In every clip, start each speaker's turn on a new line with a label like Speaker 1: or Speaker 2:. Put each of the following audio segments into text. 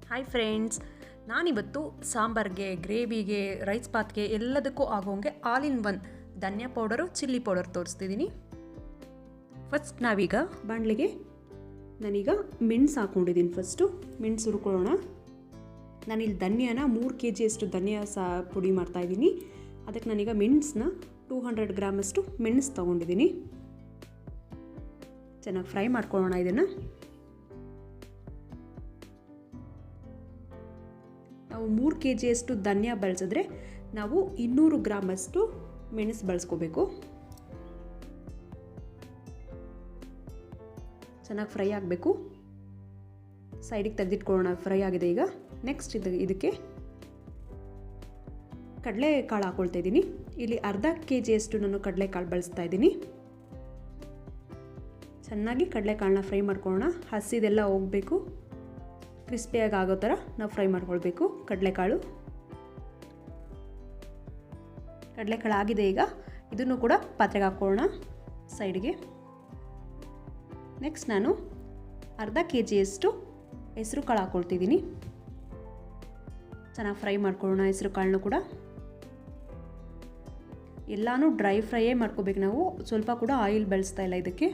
Speaker 1: Hi friends, ನಾನಿವತ್ತು ಸಾಂಬಾರ್ಗೆ, ಗ್ರೇವಿಗೆ, rice ಬಾತ್ಗೆ ಎಲ್ಲದಕ್ಕೂ ಆಗೋಂಗೆ ಆಲ್ ಇನ್ ಒನ್ ಧನಿಯಾ ಪೌಡರು, ಚಿಲ್ಲಿ ಪೌಡರ್ ತೋರಿಸ್ತಿದ್ದೀನಿ. ಫಸ್ಟ್ ನಾವೀಗ ಬಾಣಲೆಗೆ ನಾನೀಗ ಮೆಣಸು ಹಾಕ್ಕೊಂಡಿದ್ದೀನಿ. ಫಸ್ಟು ಮೆಣಸು ಹುರ್ಕೊಳ್ಳೋಣ. ನಾನಿಲ್ಲಿ ಧನಿಯಾನ 3 kg ಧನಿಯಾ ಪುಡಿ ಮಾಡ್ತಾಯಿದ್ದೀನಿ. ಅದಕ್ಕೆ ನಾನೀಗ ಮೆಣಸನ್ನ 200 ಗ್ರಾಮಷ್ಟು ಮೆಣಸು ತೊಗೊಂಡಿದ್ದೀನಿ. ಚೆನ್ನಾಗಿ ಫ್ರೈ ಮಾಡ್ಕೊಳ್ಳೋಣ. ಇದನ್ನು ನಾವು 3 kg ಧನಿಯಾ ಬಳಸಿದ್ರೆ ನಾವು 200 ಗ್ರಾಮಷ್ಟು ಮೆಣಸು ಬಳಸ್ಕೋಬೇಕು. ಚೆನ್ನಾಗಿ ಫ್ರೈ ಆಗಬೇಕು. ಸೈಡಿಗೆ ತೆಗೆದಿಟ್ಕೊಳ್ಳೋಣ. ಫ್ರೈ ಆಗಿದೆ. ಈಗ ನೆಕ್ಸ್ಟ್ ಇದಕ್ಕೆ ಕಡಲೆಕಾಳು ಹಾಕ್ಕೊಳ್ತಾ ಇದ್ದೀನಿ. ಇಲ್ಲಿ ಅರ್ಧ kg ನಾನು ಕಡಲೆಕಾಳು ಬಳಸ್ತಾ ಇದ್ದೀನಿ. ಚೆನ್ನಾಗಿ ಕಡಲೆಕಾಳನ್ನ ಫ್ರೈ ಮಾಡ್ಕೊಳ್ಳೋಣ. ಹಸಿದೆಲ್ಲ ಹೋಗಬೇಕು. ಕ್ರಿಸ್ಪಿಯಾಗಿ ಆಗೋ ಥರ ನಾವು ಫ್ರೈ ಮಾಡ್ಕೊಳ್ಬೇಕು. ಕಡಲೆಕಾಳು ಆಗಿದೆ. ಈಗ ಇದನ್ನು ಕೂಡ ಪಾತ್ರೆಗೆ ಹಾಕ್ಕೊಳ್ಳೋಣ ಸೈಡ್ಗೆ. ನೆಕ್ಸ್ಟ್ ನಾನು ಅರ್ಧ kg ಹೆಸರು ಕಾಳು ಹಾಕ್ಕೊಳ್ತಿದ್ದೀನಿ. ಚೆನ್ನಾಗಿ ಫ್ರೈ ಮಾಡ್ಕೊಳ್ಳೋಣ ಹೆಸರು ಕಾಳನ್ನು ಕೂಡ. ಎಲ್ಲನೂ ಡ್ರೈ ಫ್ರೈಯೇ ಮಾಡ್ಕೋಬೇಕು ನಾವು. ಸ್ವಲ್ಪ ಕೂಡ ಆಯಿಲ್ ಬಳಸ್ತಾ ಇಲ್ಲ ಇದಕ್ಕೆ.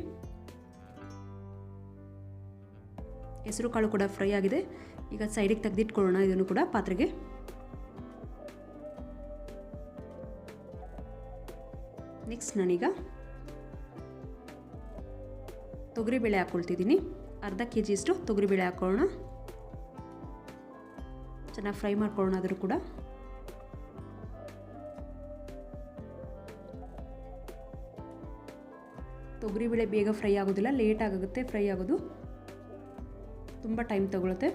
Speaker 1: ಹೆಸರು ಕಾಳು ಕೂಡ ಫ್ರೈ ಆಗಿದೆ. ಈಗ ಸೈಡಿಗೆ ತೆಗೆದಿಟ್ಕೊಳ್ಳೋಣ ಇದನ್ನು ಕೂಡ ಪಾತ್ರೆಗೆ. ನೆಕ್ಸ್ಟ್ ನಾನೀಗ ತೊಗರಿಬೇಳೆ ಹಾಕ್ಕೊಳ್ತಿದ್ದೀನಿ. ಅರ್ಧ kg ತೊಗರಿಬೇಳೆ ಹಾಕ್ಕೊಳ್ಳೋಣ. ಚೆನ್ನಾಗಿ ಫ್ರೈ ಮಾಡ್ಕೊಳ್ಳೋಣ ಅದರೂ ಕೂಡ. ತೊಗರಿಬೇಳೆ ಬೇಗ ಫ್ರೈ ಆಗೋದಿಲ್ಲ, ಲೇಟ್ ಆಗುತ್ತೆ ಫ್ರೈ ಆಗೋದು. ತುಂಬ ಟೈಮ್ ತಗೊಳುತ್ತೆ.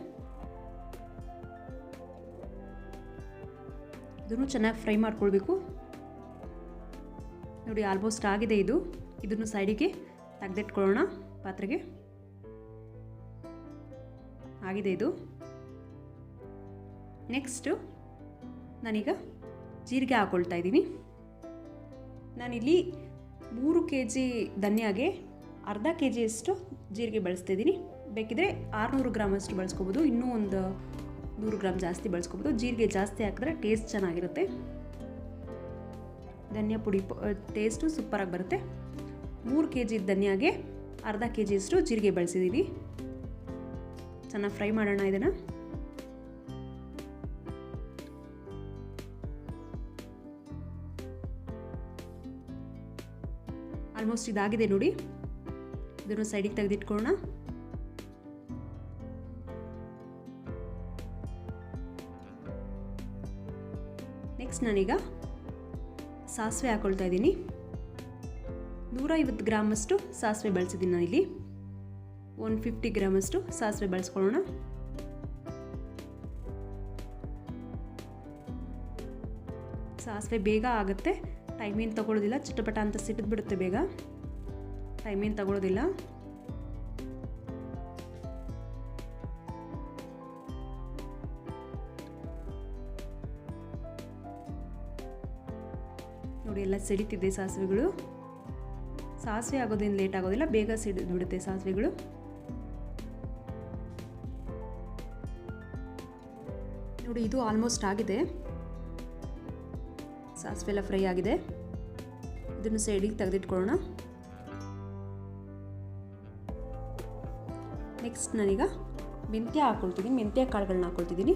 Speaker 1: ಇದನ್ನು ಚೆನ್ನಾಗಿ ಫ್ರೈ ಮಾಡ್ಕೊಳ್ಬೇಕು. ನೋಡಿ, ಆಲ್ಮೋಸ್ಟ್ ಆಗಿದೆ ಇದು. ಇದನ್ನು ಸೈಡಿಗೆ ತೆಗೆದಿಟ್ಕೊಳ್ಳೋಣ ಪಾತ್ರೆಗೆ. ಆಗಿದೆ ಇದು. ನೆಕ್ಸ್ಟು ನಾನೀಗ ಜೀರಿಗೆ ಹಾಕ್ಕೊಳ್ತಾ ಇದ್ದೀನಿ. ನಾನಿಲ್ಲಿ 3 kg ಧನಿಯಾಗೆ ಅರ್ಧ kg ಜೀರಿಗೆ ಬಳಸ್ತಾಯಿದ್ದೀನಿ. ಬೇಕಿದ್ರೆ 600 ಗ್ರಾಮಷ್ಟು ಬಳಸ್ಕೋಬೋದು. ಇನ್ನೂ ಒಂದು 100 ಗ್ರಾಮ್ ಜಾಸ್ತಿ ಬಳಸ್ಕೋಬೋದು. ಜೀರಿಗೆ ಜಾಸ್ತಿ ಹಾಕಿದ್ರೆ ಟೇಸ್ಟ್ ಚೆನ್ನಾಗಿರುತ್ತೆ. ಧನಿಯಾ ಪುಡಿ ಟೇಸ್ಟು ಸೂಪರಾಗಿ ಬರುತ್ತೆ. 3 kg ಧನಿಯಾಗೆ ಅರ್ಧ kg ಜೀರಿಗೆ ಬಳಸಿದ್ದೀವಿ. ಚೆನ್ನಾಗಿ ಫ್ರೈ ಮಾಡೋಣ ಇದನ್ನು. ಆಲ್ಮೋಸ್ಟ್ ಇದಾಗಿದೆ ನೋಡಿ. ಇದನ್ನು ಸೈಡಿಗೆ ತೆಗೆದಿಟ್ಕೊಳ್ಳೋಣ. ನೆಕ್ಸ್ಟ್ ನಾನೀಗ ಸಾಸಿವೆ ಹಾಕ್ಕೊಳ್ತಾ ಇದ್ದೀನಿ. 150 ಗ್ರಾಮಷ್ಟು ಸಾಸಿವೆ ಬಳಸಿದ್ದೀನಿ ನಾನಿಲ್ಲಿ. 150 ಗ್ರಾಮಷ್ಟು ಸಾಸಿವೆ ಬಳಸ್ಕೊಳ್ಳೋಣ. ಸಾಸಿವೆ ಬೇಗ ಆಗುತ್ತೆ. ಟೈಮೇನು ತಗೊಳ್ಳೋದಿಲ್ಲ. ಚಿಟಪಟ ಅಂತ ಸಿಟ್ಟಿದ್ಬಿಡುತ್ತೆ ಬೇಗ. ಟೈಮೇನು ತಗೊಳ್ಳೋದಿಲ್ಲ. ನೋಡಿ, ಎಲ್ಲ ಸಿಡಿತಿದೆ ಸಾಸಿವೆಗಳು. ಸಾಸಿವೆ ಆಗೋದೇನು ಲೇಟ್ ಆಗೋದಿಲ್ಲ, ಬೇಗ ಸಿಡಿದು ಬಿಡುತ್ತೆ ಸಾಸಿವೆಗಳು. ನೋಡಿ, ಇದು ಆಲ್ಮೋಸ್ಟ್ ಆಗಿದೆ. ಸಾಸಿವೆ ಎಲ್ಲ ಫ್ರೈ ಆಗಿದೆ. ಇದನ್ನು ಸೈಡಿಗೆ ತೆಗೆದಿಟ್ಕೊಳ್ಳೋಣ. ನೆಕ್ಸ್ಟ್ ನಾನೀಗ ಮೆಂತ್ಯ ಹಾಕ್ಕೊಳ್ತೀನಿ. ಮೆಂತ್ಯ ಕಾಳುಗಳನ್ನ ಹಾಕ್ಕೊಳ್ತಿದ್ದೀನಿ.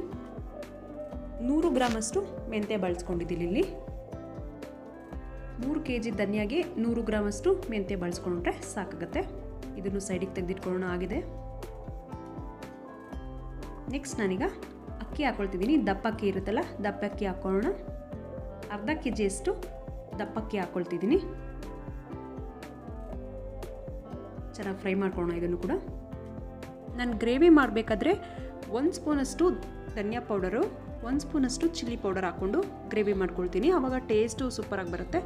Speaker 1: 100 ಗ್ರಾಮಷ್ಟು ಮೆಂತ್ಯ ಬಳಸ್ಕೊಂಡಿದ್ದೀನಿ ಇಲ್ಲಿ. 3 kg ಧನಿಯಾಗೆ 100 ಗ್ರಾಮಷ್ಟು ಮೆಂತ್ಯ ಬಳಸ್ಕೊಂಡ್ರೆ ಸಾಕಾಗುತ್ತೆ. ಇದನ್ನು ಸೈಡಿಗೆ ತೆಗೆದಿಟ್ಕೊಳ್ಳೋಣ. ಆಗಿದೆ. ನೆಕ್ಸ್ಟ್ ನಾನೀಗ ಅಕ್ಕಿ ಹಾಕ್ಕೊಳ್ತಿದ್ದೀನಿ. ದಪ್ಪಕ್ಕಿ ಇರುತ್ತಲ್ಲ, ದಪ್ಪಕ್ಕಿ ಹಾಕ್ಕೊಳ್ಳೋಣ. ಅರ್ಧ kg ದಪ್ಪಕ್ಕಿ ಹಾಕ್ಕೊಳ್ತಿದ್ದೀನಿ. ಚೆನ್ನಾಗಿ ಫ್ರೈ ಮಾಡ್ಕೊಳ್ಳೋಣ ಇದನ್ನು ಕೂಡ. ನಾನು ಗ್ರೇವಿ ಮಾಡಬೇಕಾದ್ರೆ 1 ಸ್ಪೂನಷ್ಟು ಧನಿಯಾ ಪೌಡರು, 1 ಸ್ಪೂನಷ್ಟು ಚಿಲ್ಲಿ ಪೌಡರ್ ಹಾಕ್ಕೊಂಡು ಗ್ರೇವಿ ಮಾಡ್ಕೊಳ್ತೀನಿ. ಆವಾಗ ಟೇಸ್ಟು ಸೂಪರಾಗಿ ಬರುತ್ತೆ.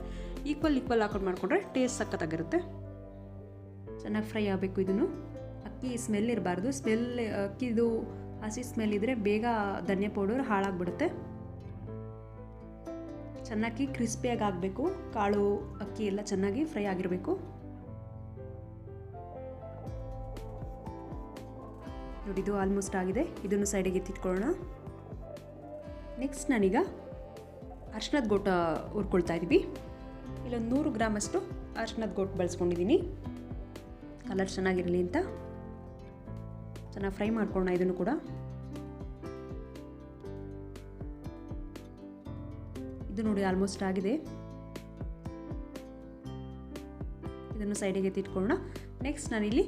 Speaker 1: ಈಕ್ವಲ್ ಹಾಕೊಂಡು ಮಾಡಿಕೊಂಡ್ರೆ ಟೇಸ್ಟ್ ಸಖತ್ತಾಗಿರುತ್ತೆ. ಚೆನ್ನಾಗಿ ಫ್ರೈ ಆಗಬೇಕು ಇದನ್ನು. ಅಕ್ಕಿ ಸ್ಮೆಲ್ ಇರಬಾರ್ದು. ಅಕ್ಕಿದು ಹಸಿ ಸ್ಮೆಲ್ ಇದ್ದರೆ ಬೇಗ ಧನಿಯಾ ಪೌಡರ್ ಹಾಳಾಗ್ಬಿಡುತ್ತೆ. ಚೆನ್ನಾಗಿ ಕ್ರಿಸ್ಪಿಯಾಗಿ ಆಗಬೇಕು. ಕಾಳು ಅಕ್ಕಿ ಎಲ್ಲ ಚೆನ್ನಾಗಿ ಫ್ರೈ ಆಗಿರಬೇಕು. ನೋಡಿ ಇದು ಆಲ್ಮೋಸ್ಟ್ ಆಗಿದೆ. ಇದನ್ನು ಸೈಡಿಗೆ ಎತ್ತಿಟ್ಕೊಳ್ಳೋಣ. ನೆಕ್ಸ್ಟ್ ನಾನೀಗ ಅರಿಶಿನದ ಗೋಟ ಹುರ್ಕೊಳ್ತಾ ಇದ್ದೀವಿ. ಇಲ್ಲೊಂದು 100 ಗ್ರಾಮಷ್ಟು ಅರಿಶಿನದ ಗೋಟ್ ಬಳಸ್ಕೊಂಡಿದ್ದೀನಿ, ಕಲರ್ ಚೆನ್ನಾಗಿರಲಿ ಅಂತ. ಚೆನ್ನಾಗಿ ಫ್ರೈ ಮಾಡ್ಕೊಳ್ಳೋಣ ಇದನ್ನು ಕೂಡ. ಇದು ನೋಡಿ ಆಲ್ಮೋಸ್ಟ್ ಆಗಿದೆ. ಇದನ್ನು ಸೈಡಿಗೆ ಎತ್ತಿಟ್ಕೊಳ್ಳೋಣ. ನೆಕ್ಸ್ಟ್ ನಾನಿಲ್ಲಿ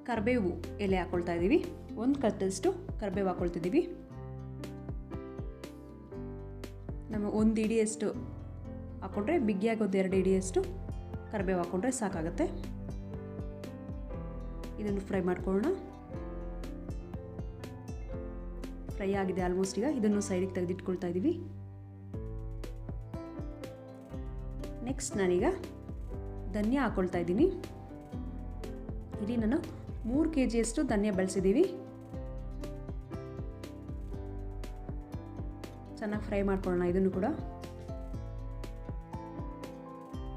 Speaker 1: ಕರಿಬೇವು ಎಲೆ ಹಾಕ್ಕೊಳ್ತಾ ಇದ್ದೀವಿ. 1 ಕತ್ತಷ್ಟು ಕರಿಬೇವು ಹಾಕ್ಕೊಳ್ತಿದ್ದೀವಿ. ನಮ್ಮ 1 ಇಡಿಯಷ್ಟು ಹಾಕ್ಕೊಂಡ್ರೆ, ಬಿಗಿಯಾಗಿ 2 ಇಡಿಯಷ್ಟು ಕರಿಬೇವು ಹಾಕ್ಕೊಂಡ್ರೆ ಸಾಕಾಗುತ್ತೆ. ಇದನ್ನು ಫ್ರೈ ಮಾಡ್ಕೊಳ್ಳೋಣ. ಫ್ರೈ ಆಗಿದೆ ಆಲ್ಮೋಸ್ಟ್. ಈಗ ಇದನ್ನು ಸೈಡಿಗೆ ತೆಗೆದಿಟ್ಕೊಳ್ತಾ ಇದ್ದೀವಿ. ನೆಕ್ಸ್ಟ್ ನಾನೀಗ ಧನಿಯಾ ಹಾಕ್ಕೊಳ್ತಾ ಇದ್ದೀನಿ. ಇಲ್ಲಿ ನಾನು 3 kgಯಷ್ಟು ಧನಿಯಾ ಬಳಸಿದ್ದೀವಿ. ಚೆನ್ನಾಗಿ ಫ್ರೈ ಮಾಡ್ಕೊಳ್ಳೋಣ. ಇದನ್ನು ಕೂಡ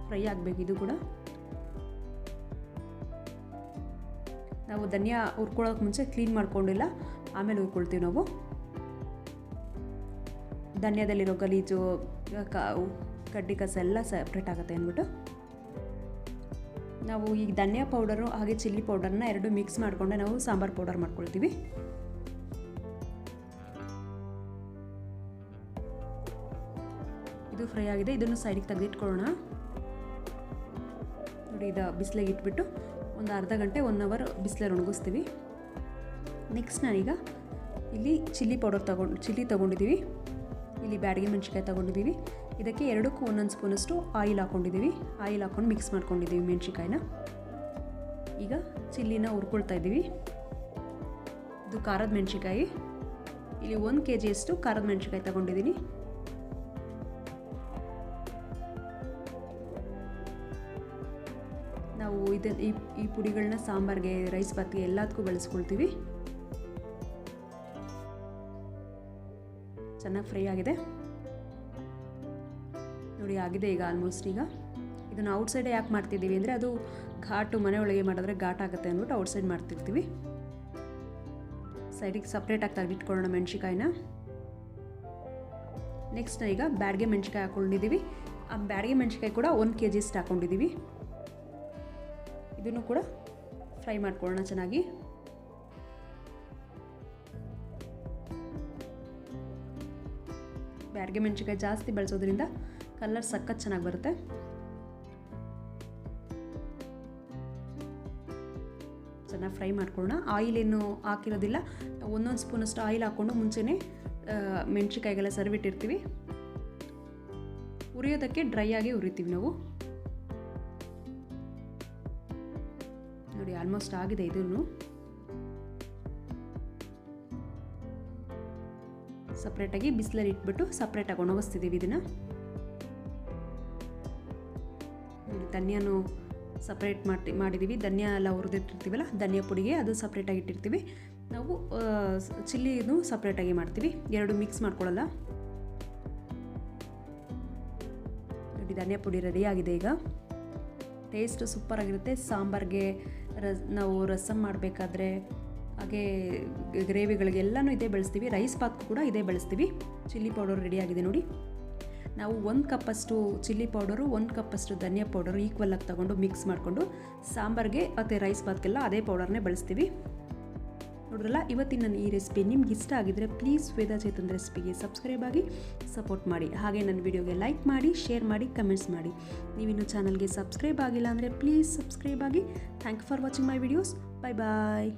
Speaker 1: ಫ್ರೈ ಆಗಬೇಕು. ಇದು ಕೂಡ ನಾವು ಧನಿಯಾ ಹುರ್ಕೊಳ್ಳೋಕೆ ಮುಂಚೆ ಕ್ಲೀನ್ ಮಾಡ್ಕೊಂಡಿಲ್ಲ, ಆಮೇಲೆ ಹುರ್ಕೊಳ್ತೀವಿ ನಾವು. ಧನಿಯಾದಲ್ಲಿರೋ ಗಲೀಜು, ಕಡ್ಡಿ ಕಸ ಎಲ್ಲ ಸಪ್ರೇಟ್ ಆಗುತ್ತೆ ಅಂದ್ಬಿಟ್ಟು ನಾವು ಈ ಧನಿಯಾ ಪೌಡರು ಹಾಗೆ ಚಿಲ್ಲಿ ಪೌಡರ್ನ 2 ಮಿಕ್ಸ್ ಮಾಡಿಕೊಂಡೆ ನಾವು ಸಾಂಬಾರು ಪೌಡರ್ ಮಾಡ್ಕೊಳ್ತೀವಿ. ಇದು ಫ್ರೈ ಆಗಿದೆ. ಇದನ್ನು ಸೈಡಿಗೆ ತೆಗೆದಿಟ್ಕೊಳ್ಳೋಣ. ನೋಡಿ, ಇದು ಬಿಸಿಲಿಗೆ ಇಟ್ಬಿಟ್ಟು ಒಂದು ಅರ್ಧ ಗಂಟೆ 1 ಅವರ್ ಬಿಸಿಲಲ್ಲಿ ಒಣಗಿಸ್ತೀವಿ. ನೆಕ್ಸ್ಟ್ ನಾನೀಗ ಇಲ್ಲಿ ಚಿಲ್ಲಿ ತೊಗೊಂಡಿದ್ದೀವಿ. ಇಲ್ಲಿ ಬ್ಯಾಡಗಿ ಮೆಣಸಿನ್ಕಾಯಿ ತೊಗೊಂಡಿದ್ದೀವಿ. ಇದಕ್ಕೆ 2ಕ್ಕೂ 1 ಸ್ಪೂನಷ್ಟು ಆಯಿಲ್ ಹಾಕ್ಕೊಂಡಿದ್ದೀವಿ. ಆಯಿಲ್ ಹಾಕ್ಕೊಂಡು ಮಿಕ್ಸ್ ಮಾಡ್ಕೊಂಡಿದ್ದೀವಿ ಮೆಣಸಿನ್ಕಾಯಿನ. ಈಗ ಚಿಲ್ಲಿನ ಹುರ್ಕೊಳ್ತಾ ಇದ್ದೀವಿ. ಇದು ಖಾರದ ಮೆಣಸಿನ್ಕಾಯಿ. ಇಲ್ಲಿ 1 kgಯಷ್ಟು ಖಾರದ ಮೆಣಸಿನ್ಕಾಯಿ ತೊಗೊಂಡಿದ್ದೀನಿ. ನಾವು ಈ ಪುಡಿಗಳನ್ನ ಸಾಂಬಾರಿಗೆ, ರೈಸ್ ಬಾತ್ಗೆ ಎಲ್ಲದಕ್ಕೂ ಬಳಸ್ಕೊಳ್ತೀವಿ. ಚೆನ್ನಾಗಿ ಫ್ರೈ ಆಗಿದೆ ನೋಡಿ, ಆಗಿದೆ ಈಗ ಆಲ್ಮೋಸ್ಟ್. ಈಗ ಇದನ್ನು ಔಟ್ಸೈಡೇ ಯಾಕೆ ಮಾಡ್ತಿದ್ದೀವಿ ಅಂದರೆ, ಅದು ಘಾಟು ಮನೆ ಒಳಗೆ ಮಾಡಿದ್ರೆ ಘಾಟ್ ಆಗುತ್ತೆ ಅಂದ್ಬಿಟ್ಟು ಔಟ್ಸೈಡ್ ಮಾಡ್ತಿರ್ತೀವಿ. ಸೈಡಿಗೆ ಸಪ್ರೇಟಾಗಿ ತೆಗೆದಿಟ್ಕೊಳ್ಳೋಣ ಮೆಣಸಿನ್ಕಾಯಿನ. ನೆಕ್ಸ್ಟ್ ಈಗ ಬ್ಯಾಡಗೆ ಮೆಣಸಿನ್ಕಾಯಿ ಹಾಕ್ಕೊಂಡಿದ್ದೀವಿ. ಆ ಬ್ಯಾಡಗೆ ಮೆಣಸಿನ್ಕಾಯಿ ಕೂಡ 1 kgಷ್ಟು ಹಾಕ್ಕೊಂಡಿದ್ದೀವಿ. ಇದನ್ನು ಕೂಡ ಫ್ರೈ ಮಾಡ್ಕೊಳ್ಳೋಣ ಚೆನ್ನಾಗಿ. ಬ್ಯಾಡಗೆ ಮೆಣಸಿನ್ಕಾಯಿ ಜಾಸ್ತಿ ಬಳಸೋದ್ರಿಂದ ಕಲರ್ ಸಖತ್ ಚೆನ್ನಾಗಿ ಬರುತ್ತೆ. ಚೆನ್ನಾಗಿ ಫ್ರೈ ಮಾಡ್ಕೊಳ್ಳೋಣ. ಆಯಿಲ್ ಏನು ಹಾಕಿರೋದಿಲ್ಲ, 1 ಸ್ಪೂನಷ್ಟು ಆಯಿಲ್ ಹಾಕ್ಕೊಂಡು ಮುಂಚೆನೇ ಮೆಣಸಿನ್ಕಾಯಿಗೆಲ್ಲ ಸರ್ವಿಟ್ಟಿರ್ತೀವಿ. ಉರಿಯೋದಕ್ಕೆ ಡ್ರೈ ಆಗಿ ಉರಿತೀವಿ ನಾವು. ನೋಡಿ ಆಲ್ಮೋಸ್ಟ್ ಆಗಿದೆ. ಇದನ್ನು ಸಪ್ರೇಟಾಗಿ ಬಿಸಿಲಲ್ಲಿ ಇಟ್ಬಿಟ್ಟು ಸಪ್ರೇಟಾಗಿ ಒಣಗಿಸ್ತಿದ್ದೀವಿ. ಇದನ್ನು ಧನಿಯಾನು ಸಪ್ರೇಟ್ ಮಾಡಿದ್ದೀವಿ. ಧನಿಯಾ ಎಲ್ಲ ಹುರಿದಿಟ್ಟಿರ್ತೀವಲ್ಲ, ಧನಿಯಾ ಪುಡಿಗೆ ಅದು ಸಪ್ರೇಟಾಗಿ ಇಟ್ಟಿರ್ತೀವಿ. ನಾವು ಚಿಲ್ಲಿನೂ ಸಪ್ರೇಟಾಗಿ ಮಾಡ್ತೀವಿ, 2 ಮಿಕ್ಸ್ ಮಾಡ್ಕೊಳ್ಳಲ್ಲ. ನೋಡಿ ಧನಿಯಾ ಪುಡಿ ರೆಡಿ ಆಗಿದೆ. ಈಗ ಟೇಸ್ಟ್ ಸೂಪರಾಗಿರುತ್ತೆ. ಸಾಂಬಾರಿಗೆ ನಾವು ರಸಮ್ ಮಾಡಬೇಕಾದ್ರೆ, ಹಾಗೆ ಗ್ರೇವಿಗಳಿಗೆಲ್ಲನೂ ಇದೇ ಬಳಸ್ತೀವಿ. ರೈಸ್ ಬಾತ್ಗೂ ಕೂಡ ಇದೇ ಬಳಸ್ತೀವಿ. ಚಿಲ್ಲಿ ಪೌಡರ್ ರೆಡಿಯಾಗಿದೆ ನೋಡಿ. ನಾವು 1 ಕಪ್ಪಷ್ಟು ಚಿಲ್ಲಿ ಪೌಡರು, 1 ಕಪ್ಪಷ್ಟು ಧನಿಯಾ ಪೌಡರು ಈಕ್ವಲಾಗಿ ತಗೊಂಡು ಮಿಕ್ಸ್ ಮಾಡಿಕೊಂಡು ಸಾಂಬಾರಿಗೆ ಮತ್ತು ರೈಸ್ ಬಾತ್ಗೆಲ್ಲ ಅದೇ ಪೌಡರ್ನೇ ಬಳಸ್ತೀವಿ. ನೋಡ್ರಲ್ಲ, ಇವತ್ತಿನ ನನ್ನ ಈ ರೆಸಿಪಿ ನಿಮ್ಗೆ ಇಷ್ಟ ಆಗಿದ್ದರೆ ಪ್ಲೀಸ್ ವೇದಾ ಚೇತನ್ ರೆಸಿಪಿಗೆ ಸಬ್ಸ್ಕ್ರೈಬ್ ಆಗಿ ಸಪೋರ್ಟ್ ಮಾಡಿ. ಹಾಗೆ ನನ್ನ ವಿಡಿಯೋಗೆ ಲೈಕ್ ಮಾಡಿ, ಶೇರ್ ಮಾಡಿ, ಕಮೆಂಟ್ಸ್ ಮಾಡಿ. ನೀವಿನ್ನು ಚಾನಲ್ಗೆ ಸಬ್ಸ್ಕ್ರೈಬ್ ಆಗಿಲ್ಲ ಅಂದರೆ ಪ್ಲೀಸ್ ಸಬ್ಸ್ಕ್ರೈಬ್ ಆಗಿ. Thank you for watching my videos. Bye bye.